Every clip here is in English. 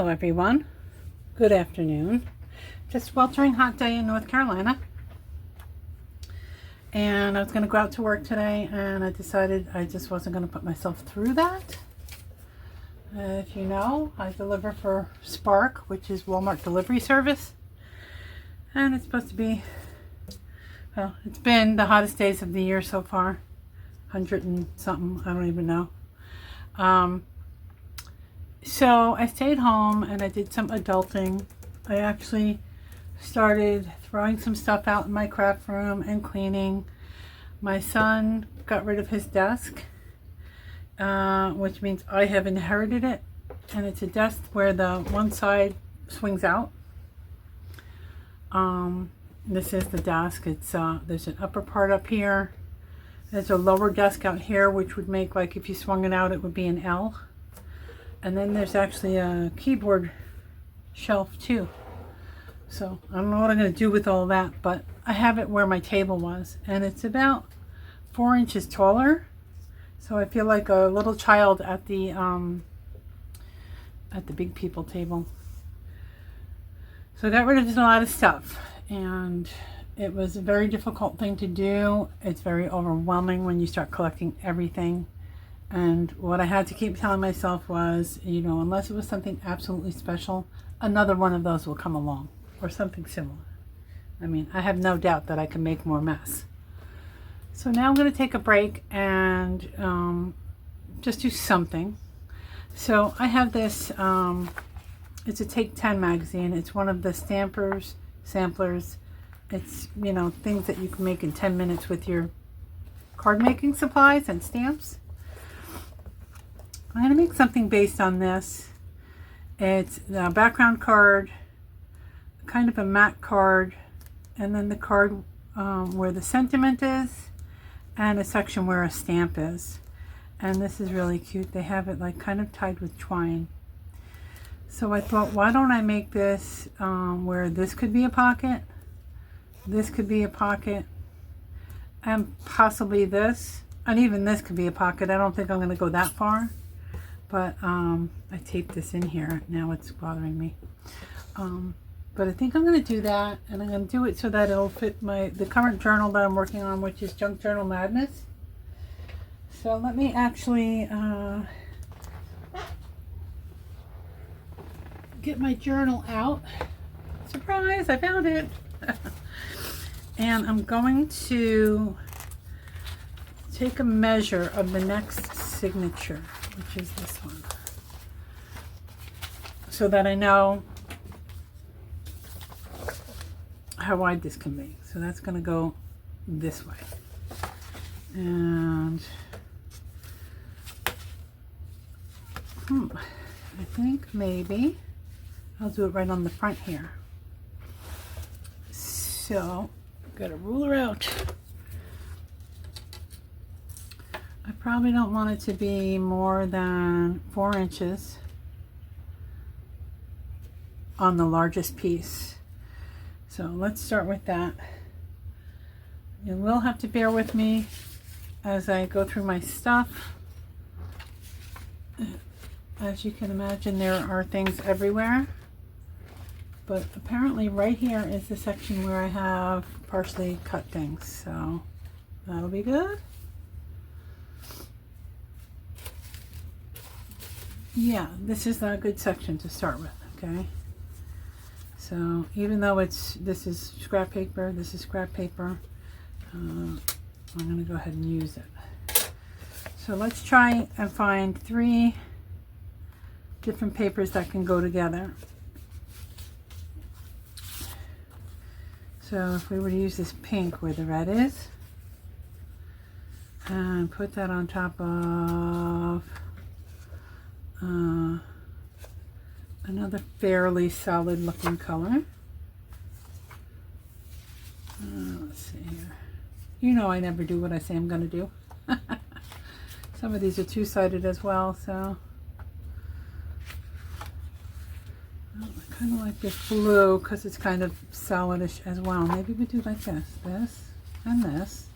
Hello everyone, good afternoon. Just sweltering hot day in North Carolina, and I was going to go out to work today, and I decided I just wasn't going to put myself through that. If you know, I deliver for Spark, which is Walmart delivery service, and it's supposed to be, well, it's been the hottest days of the year so far, 100 and something, I don't even know. So I stayed home and I did some adulting. I actually started throwing some stuff out in my craft room and cleaning. My son got rid of his desk, which means I have inherited it, and it's a desk where the one side swings out. This is the desk. It's there's an upper part up here. There's a lower desk out here, which would make, like, if you swung it out, it would be an L. And then there's actually a keyboard shelf too. So I don't know what I'm going to do with all that, but I have it where my table was, and it's about 4 inches taller. So I feel like a little child at the big people table. So I got rid of a lot of stuff, and it was a very difficult thing to do. It's very overwhelming when you start collecting everything. And what I had to keep telling myself was, you know, unless it was something absolutely special, another one of those will come along, or something similar. I mean, I have no doubt that I can make more mess. So now I'm going to take a break and just do something. So I have this, it's a Take 10 magazine. It's one of the samplers. It's, you know, things that you can make in 10 minutes with your card making supplies and stamps. I'm going to make something based on this. It's the background card, kind of a matte card, and then the card where the sentiment is, and a section where a stamp is. And this is really cute. They have it like kind of tied with twine. So I thought, why don't I make this where this could be a pocket, this could be a pocket, and possibly this, and even this could be a pocket. I don't think I'm going to go that far. But I taped this in here. Now it's bothering me. But I think I'm going to do that, and I'm going to do it so that it'll fit the current journal that I'm working on, which is Junk Journal Madness. So let me actually get my journal out. Surprise! I found it. And I'm going to take a measure of the next signature, which is this one, so that I know how wide this can be. So that's going to go this way, and I think maybe I'll do it right on the front here. So got a ruler out. I probably don't want it to be more than 4 inches on the largest piece. So let's start with that. You will have to bear with me as I go through my stuff. As you can imagine, there are things everywhere. But apparently right here is the section where I have partially cut things. So that'll be good. Yeah, this is a good section to start with, okay? So even though this is scrap paper, this is scrap paper, I'm going to go ahead and use it. So let's try and find 3 different papers that can go together. So if we were to use this pink where the red is, and put that on top of another fairly solid looking color. Let's see here. You know I never do what I say I'm going to do. Some of these are two-sided as well, so I kind of like this blue because it's kind of solidish as well. Maybe we do like this, and this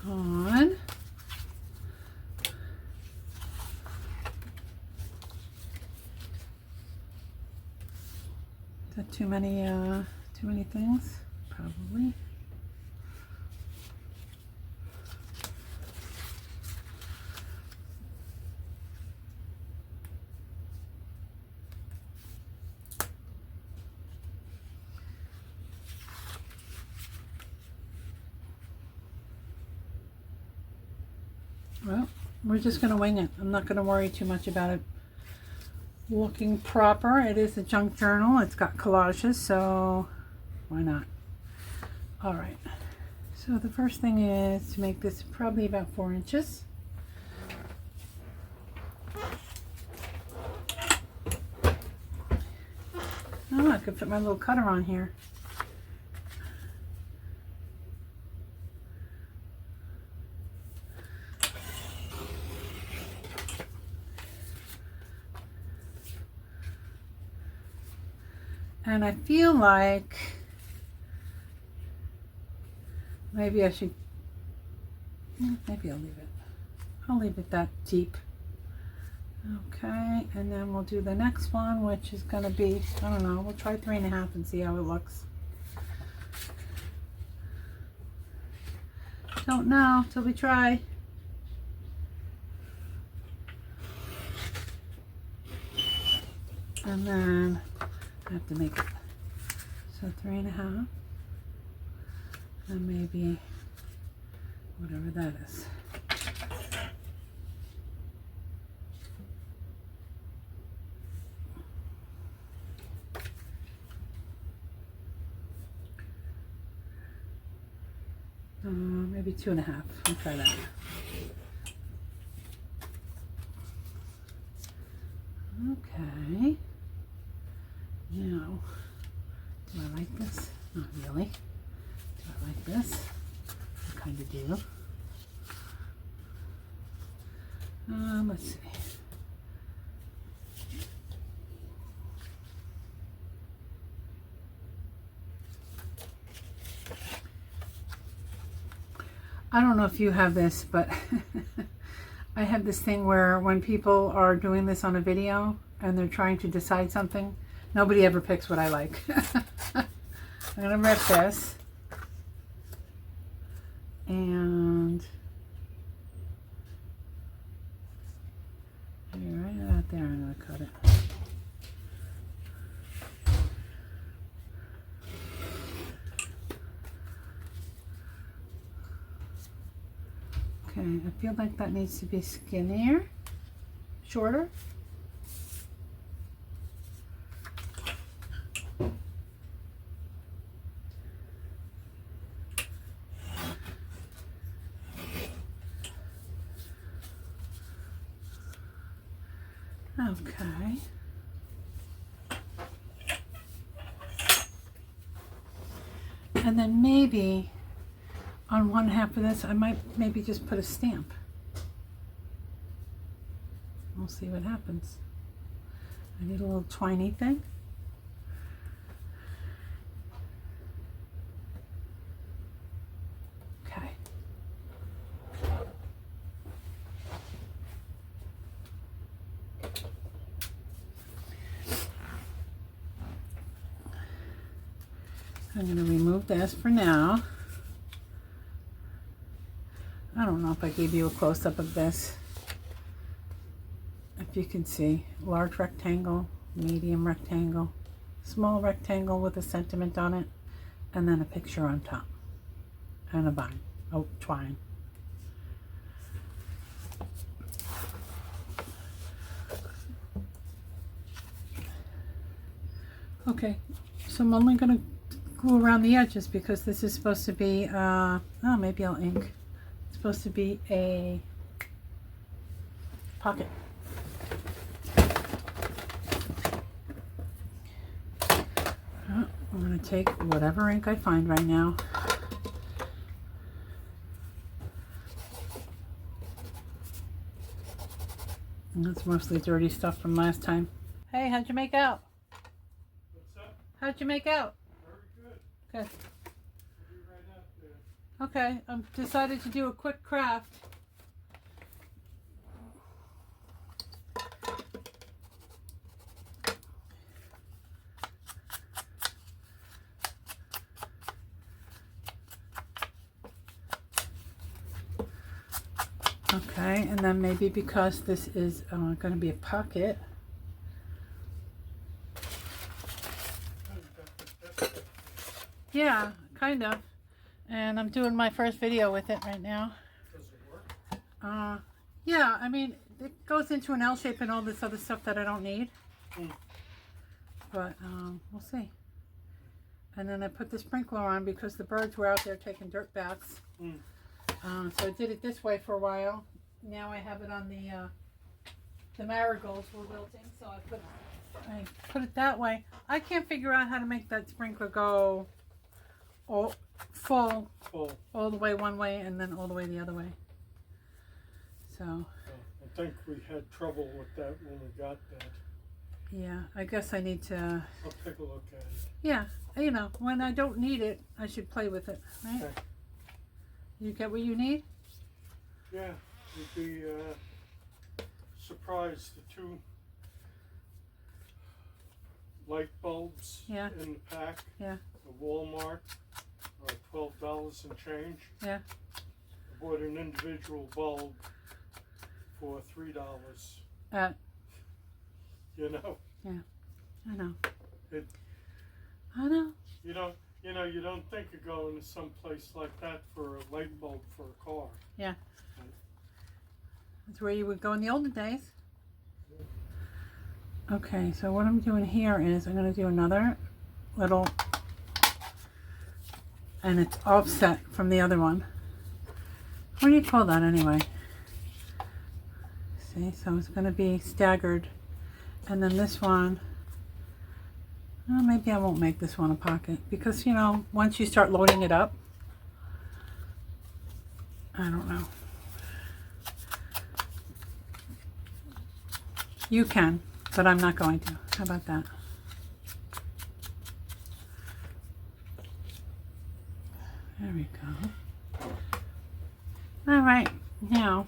on. that too many things? Probably. Well, we're just going to wing it. I'm not going to worry too much about it looking proper. It is a junk journal. It's got collages, so why not? All right. So the first thing is to make this probably about 4 inches. Oh, I could fit my little cutter on here. And I feel like maybe I should, maybe I'll leave it. I'll leave it that deep. Okay, and then we'll do the next one, which is going to be, I don't know, we'll try 3.5 and see how it looks. Don't know till we try. And then I have to make it. So 3.5. And maybe whatever that is. Maybe 2.5. I'll try that. Okay. Now, do I like this? Not really. Do I like this? I kind of do. Let's see. I don't know if you have this, but I have this thing where when people are doing this on a video and they're trying to decide something, nobody ever picks what I like. I'm going to rip this. And right out there, I'm going to cut it. Okay, I feel like that needs to be skinnier, shorter. Okay. And then maybe on 1/2 of this, I might maybe just put a stamp. We'll see what happens. I need a little twiny thing. Okay. I'm going to remove this for now. I don't know if I gave you a close-up of this. If you can see, large rectangle, medium rectangle, small rectangle with a sentiment on it, and then a picture on top, and a vine, twine. Okay, so I'm only going to glue around the edges because this is supposed to be, oh, maybe I'll ink. It's supposed to be a pocket. I'm going to take whatever ink I find right now. And that's mostly dirty stuff from last time. Hey, how'd you make out? What's up? How'd you make out? Very good. Good. I'll be right out there. Okay, I've decided to do a quick craft. Okay, and then maybe because this is going to be a pocket. Yeah, kind of. And I'm doing my first video with it right now. Does it work? Yeah, I mean, it goes into an L shape and all this other stuff that I don't need. But we'll see. And then I put the sprinkler on because the birds were out there taking dirt baths. So I did it this way for a while. Now I have it on the marigolds were wilting, so I put it that way. I can't figure out how to make that sprinkler go full all the way one way and then all the way the other way. So I think we had trouble with that when we got that. yeah, I guess I need to. I'll take a look at it. Yeah, you know, when I don't need it, I should play with it, right? Okay. You get what you need? Yeah, you'd be surprised. The 2 light bulbs Yeah. in the pack, Yeah. the Walmart, are $12 and change. Yeah. I bought an individual bulb for $3. You know. Yeah, I know. It, I know. you don't think of going to some place like that for a light bulb for a car. Yeah. That's where you would go in the olden days. Okay, so what I'm doing here is I'm going to do another little, and it's offset from the other one. What do you call that anyway? See, so it's going to be staggered. And then this one, well, maybe I won't make this one a pocket because, you know, once you start loading it up, I don't know. You can, but I'm not going to. How about that? There we go. All right, now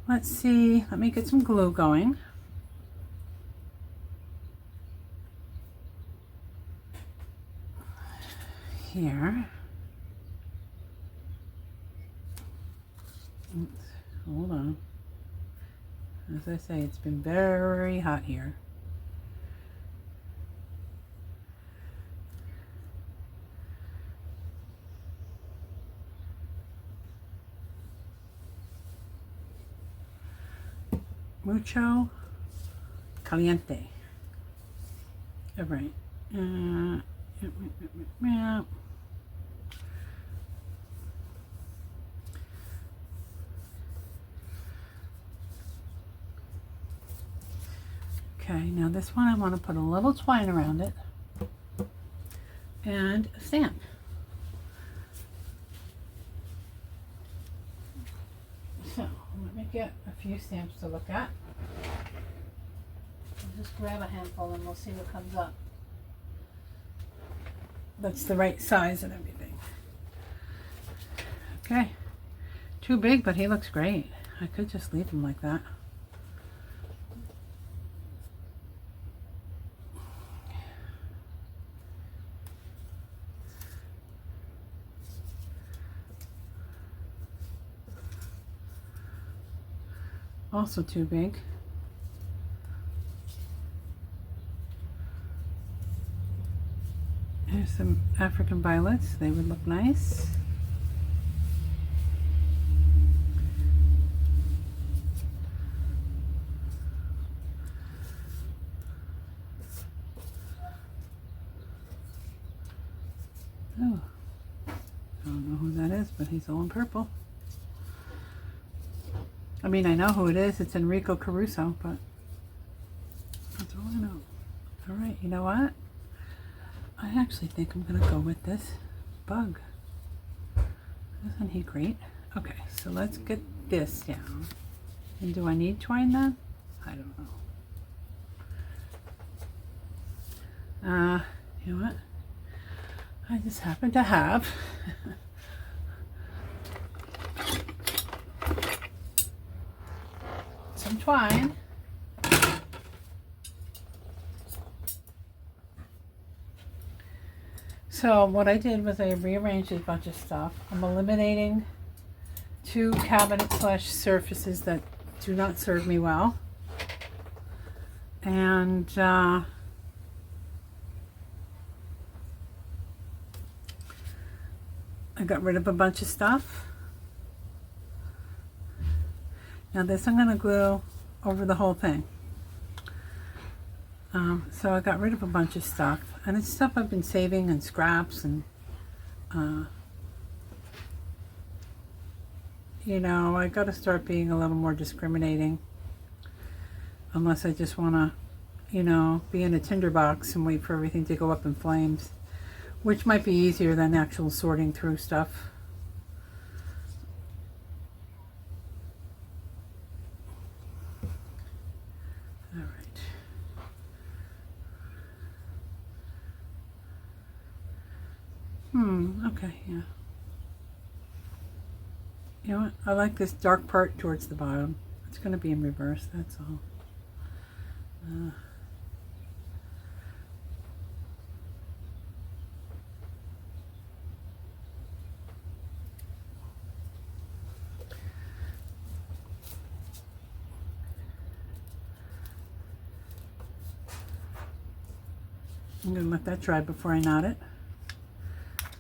let's see. Let me get some glue going. Here. Oops, hold on. As I say, it's been very hot here. Mucho caliente. All right. Okay, now this one I want to put a little twine around it and a stamp. So let me get a few stamps to look at. I'll just grab a handful and we'll see what comes up. That's the right size and everything. Okay, too big, but he looks great. I could just leave him like that. Also too big. Here's some African violets. They would look nice. Oh, I don't know who that is, but he's all in purple. I mean, I know who it is. It's Enrico Caruso, but that's all I know. All right, you know what? I actually think I'm going to go with this bug. Isn't he great? Okay, so let's get this down. And do I need twine then? I don't know. You know what? I just happen to have some twine. So what I did was I rearranged a bunch of stuff. I'm eliminating 2 cabinet slash surfaces that do not serve me well. And I got rid of a bunch of stuff. Now this I'm going to glue over the whole thing. So I got rid of a bunch of stuff, and it's stuff I've been saving and scraps, and you know, I got to start being a little more discriminating, unless I just want to, you know, be in a tinderbox and wait for everything to go up in flames, which might be easier than actual sorting through stuff. All right. Okay, yeah. You know what? I like this dark part towards the bottom. It's going to be in reverse, that's all. I'm going to let that dry before I knot it.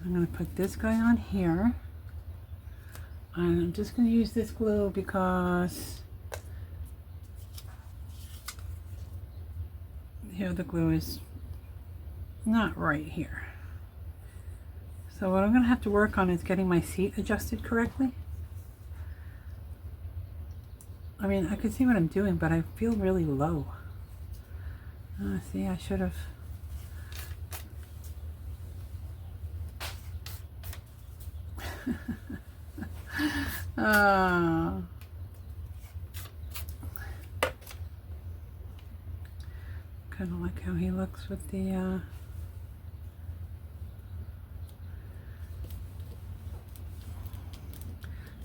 I'm going to put this guy on here. And I'm just going to use this glue because here the glue is not right here. So what I'm going to have to work on is getting my seat adjusted correctly. I mean, I can see what I'm doing, but I feel really low. See, I should have... kind of like how he looks with the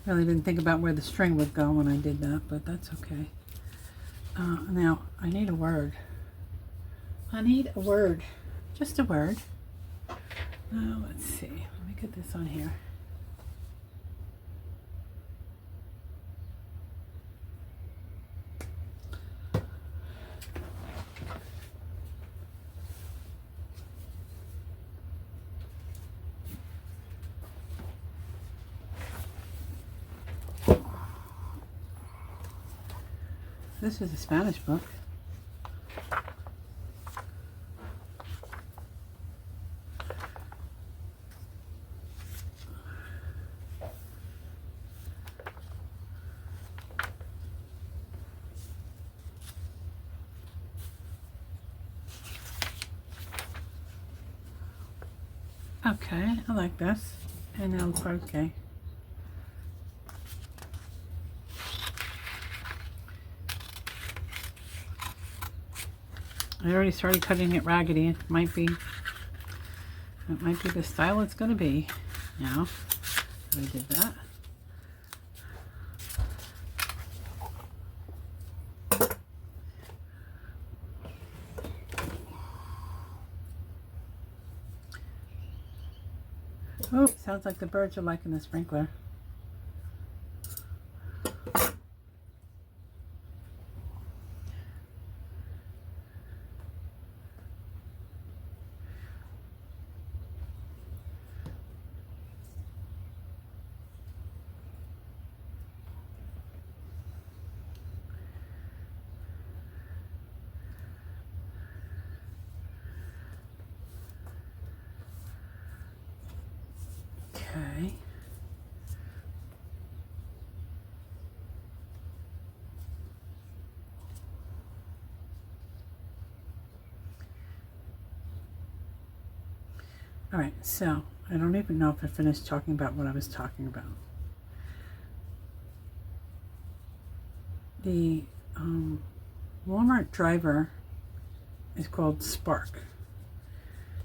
really didn't think about where the string would go when I did that, but that's okay. Now I need a word. I need a word, just a word. Let's see, let me get this on here. This is a Spanish book. Okay, I like this. And now croquet. I already started cutting it raggedy. It might be the style it's going to be now. I did that. Oh, sounds like the birds are liking the sprinkler. Okay. All right, so I don't even know if I finished talking about what I was talking about. The Walmart driver is called Spark.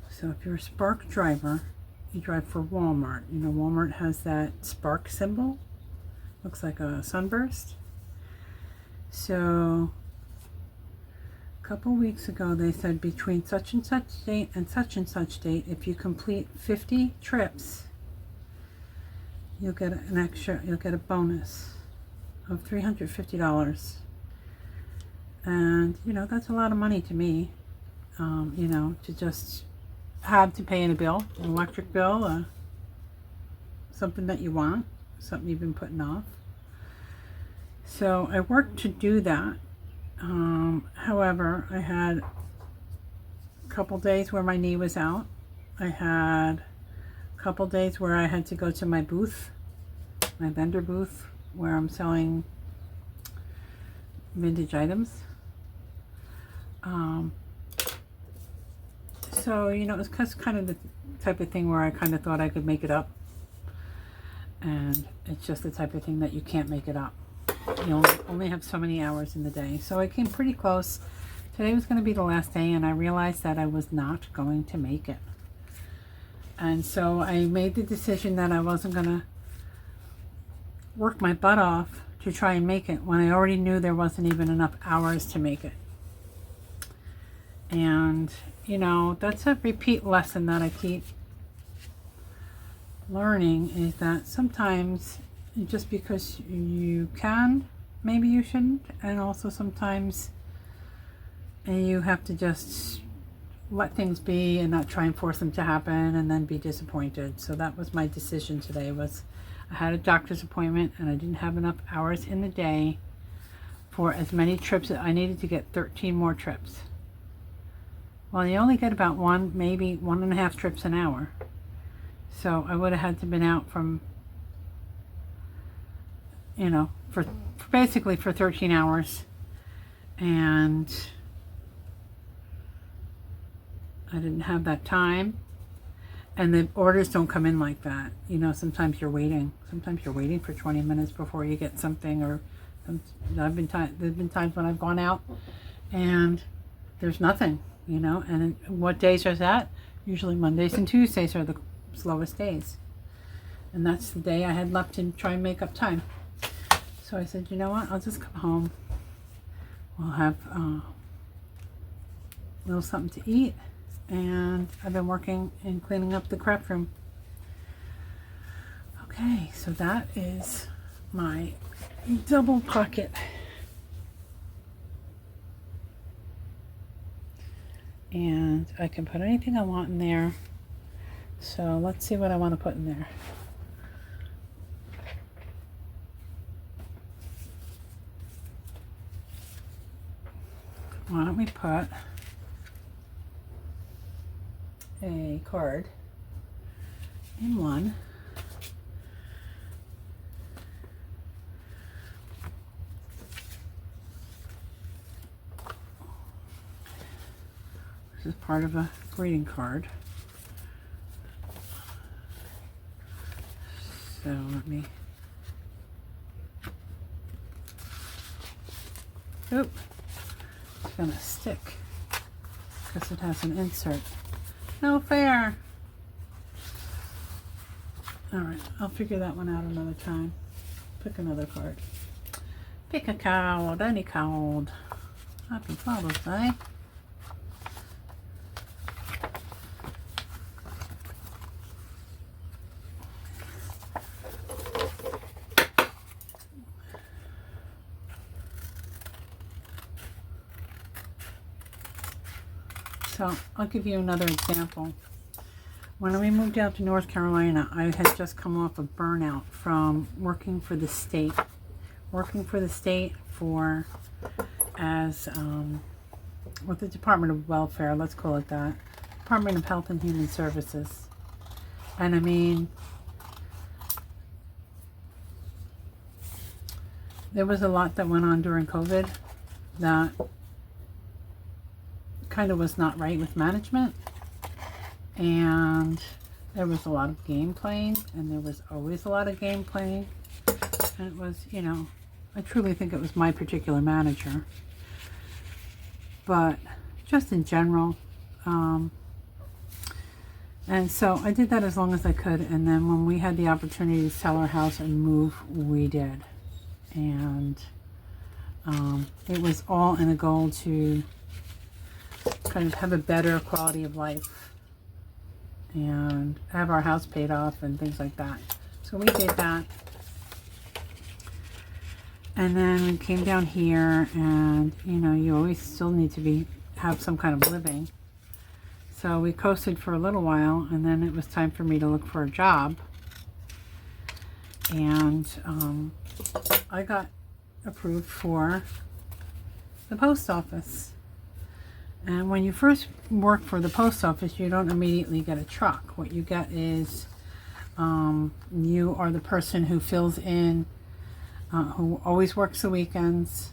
So if you're a Spark driver, you drive for Walmart. You know, Walmart has that spark symbol. Looks like a sunburst. So A couple weeks ago they said between such and such date and such date, if you complete 50 trips, you'll get a bonus of $350. And you know, that's a lot of money to me, you know, to just have to pay in a bill, an electric bill, something that you want, something you've been putting off. So I worked to do that. However, I had a couple days where my knee was out. I had a couple days where I had to go to my booth, my vendor booth, where I'm selling vintage items. So, you know, it was kind of the type of thing where I kind of thought I could make it up. And it's just the type of thing that you can't make it up. You only have so many hours in the day. So I came pretty close. Today was going to be the last day, and I realized that I was not going to make it. And so I made the decision that I wasn't going to work my butt off to try and make it when I already knew there wasn't even enough hours to make it. And, you know, that's a repeat lesson that I keep learning, is that sometimes just because you can, maybe you shouldn't, and also sometimes you have to just let things be and not try and force them to happen and then be disappointed. So that was my decision today. Was I had a doctor's appointment and I didn't have enough hours in the day for as many trips. I needed to get 13 more trips. Well, you only get about one, maybe 1.5 trips an hour. So I would have had to been out from, you know, for basically for 13 hours. And I didn't have that time. And the orders don't come in like that. You know, sometimes you're waiting. Sometimes you're waiting for 20 minutes before you get something. Or there's been times when I've gone out and there's nothing, you know. And what days are that? Usually Mondays and Tuesdays are the slowest days. And that's the day I had left to try and make up time. So I said, you know what? I'll just come home. We'll have a little something to eat. And I've been working and cleaning up the craft room. Okay, so that is my double pocket. And I can put anything I want in there. So let's see what I want to put in there. Why don't we put a card in one. This is part of a greeting card. So let me, oop, it's gonna stick because it has an insert. No fair. Alright, I'll figure that one out another time. Pick another card. Pick a card, any card. Happy Father's Day. So I'll give you another example. When we moved out to North Carolina, I had just come off a burnout from working for the state. Working for the state with the Department of Welfare, let's call it that. Department of Health and Human Services. And I mean, there was a lot that went on during COVID that kind of was not right with management, and there was a lot of game playing, and there was always a lot of game playing, and it was, you know, I truly think it was my particular manager, but just in general, and so I did that as long as I could, and then when we had the opportunity to sell our house and move, we did, and it was all in a goal to kind of have a better quality of life and have our house paid off and things like that. So we did that. And then we came down here, and you know, you always still need to have some kind of living. So we coasted for a little while, and then it was time for me to look for a job. And I got approved for the post office. And when you first work for the post office, you don't immediately get a truck. What you get is you are the person who fills in, who always works the weekends.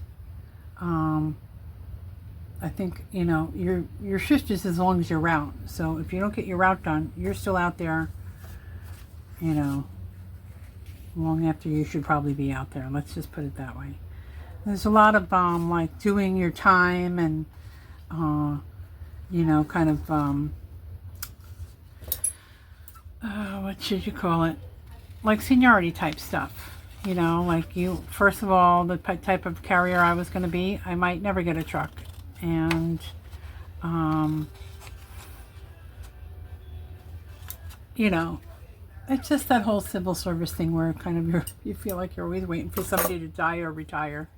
I think, you know, your shift is as long as your route. So if you don't get your route done, you're still out there, you know, long after you should probably be out there. Let's just put it that way. There's a lot of like doing your time and you know, kind of what should you call it, like seniority type stuff. You know, like you, first of all, the type of carrier I was going to be, I might never get a truck. And you know, it's just that whole civil service thing where kind of you feel like you're always waiting for somebody to die or retire.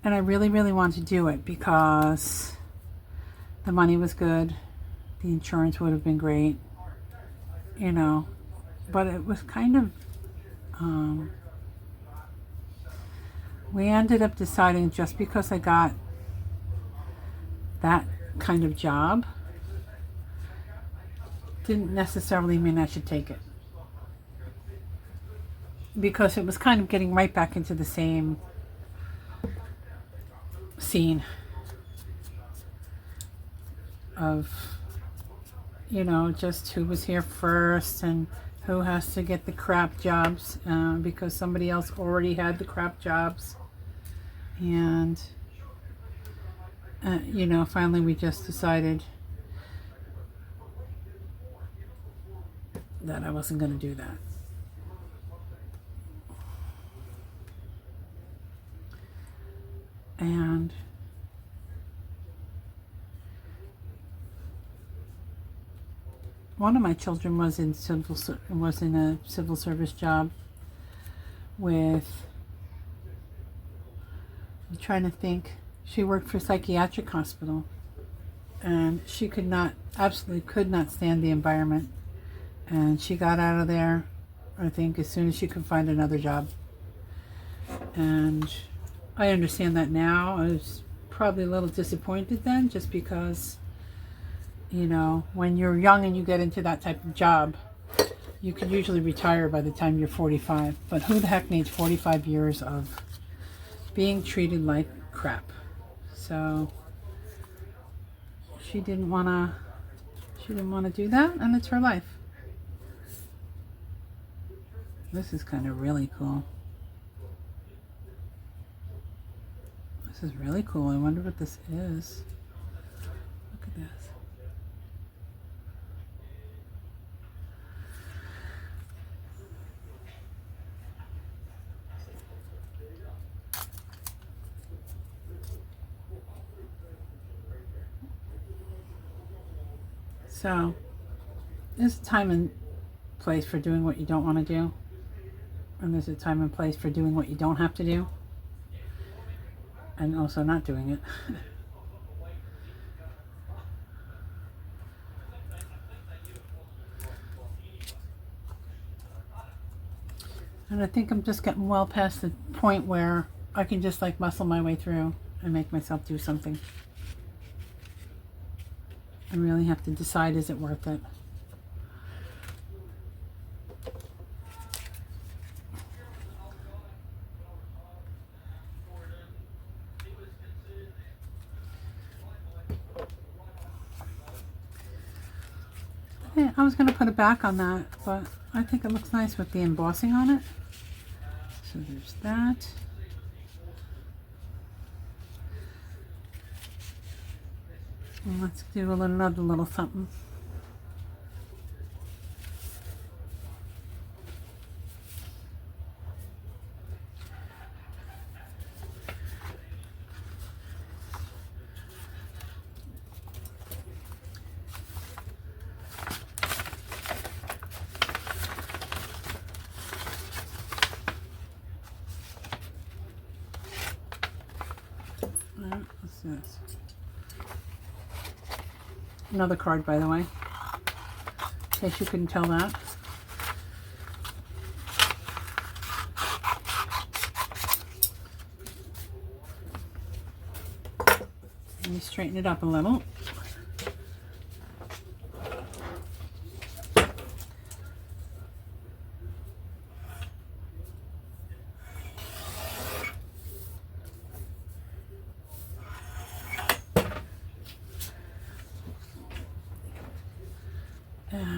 And I really, really wanted to do it because the money was good. The insurance would have been great, you know, but it was kind of, we ended up deciding just because I got that kind of job didn't necessarily mean I should take it, because it was kind of getting right back into the same scene of, you know, just who was here first and who has to get the crap jobs because somebody else already had the crap jobs. And you know, finally we just decided that I wasn't going to do that. And one of my children was in a civil service job with, I'm trying to think, she worked for a psychiatric hospital, and she absolutely could not stand the environment, and she got out of there, I think, as soon as she could find another job. And I understand that now. I was probably a little disappointed then, just because, you know, when you're young and you get into that type of job, you could usually retire by the time you're 45. But who the heck needs 45 years of being treated like crap? So she didn't want to do that, and it's her life. This is kind of really cool. This is really cool. I wonder what this is. Look at this. So, there's a time and place for doing what you don't want to do, and there's a time and place for doing what you don't have to do, and also not doing it. And I think I'm just getting well past the point where I can just like muscle my way through and make myself do something. I really have to decide, is it worth it? Yeah, I was going to put it back on that, but I think it looks nice with the embossing on it. So there's that. And let's do another little something. another card, by the way, in case you couldn't tell that. Let me straighten it up a little.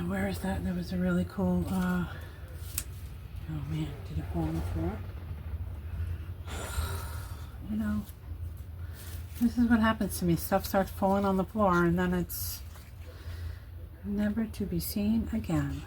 Where is that? There was a really cool, oh man, did it fall on the floor? You know, this is what happens to me. Stuff starts falling on the floor and then it's never to be seen again.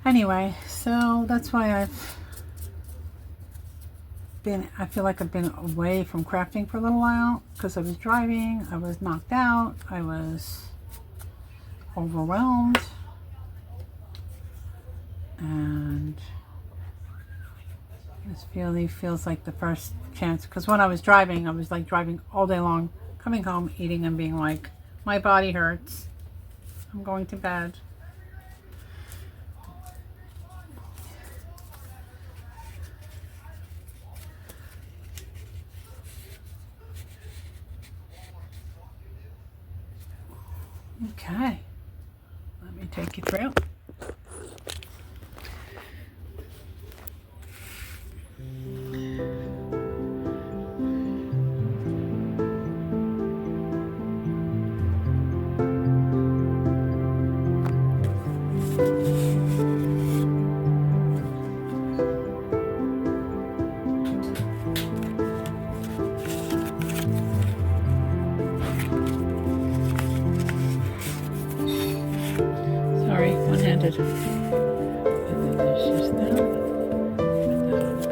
Anyway, so that's why I feel like I've been away from crafting for a little while, because I was driving, I was knocked out, I was overwhelmed, and this really feels like the first chance, because when I was driving, I was like driving all day long, coming home, eating, and being like, my body hurts, I'm going to bed. Okay, let me take you through. Sorry, one-handed. And then there's just that. And that on the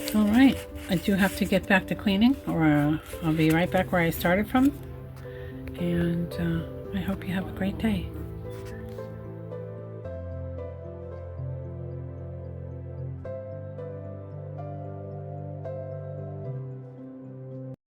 back. All right, I do have to get back to cleaning, or I'll be right back where I started from. And I hope you have a great day.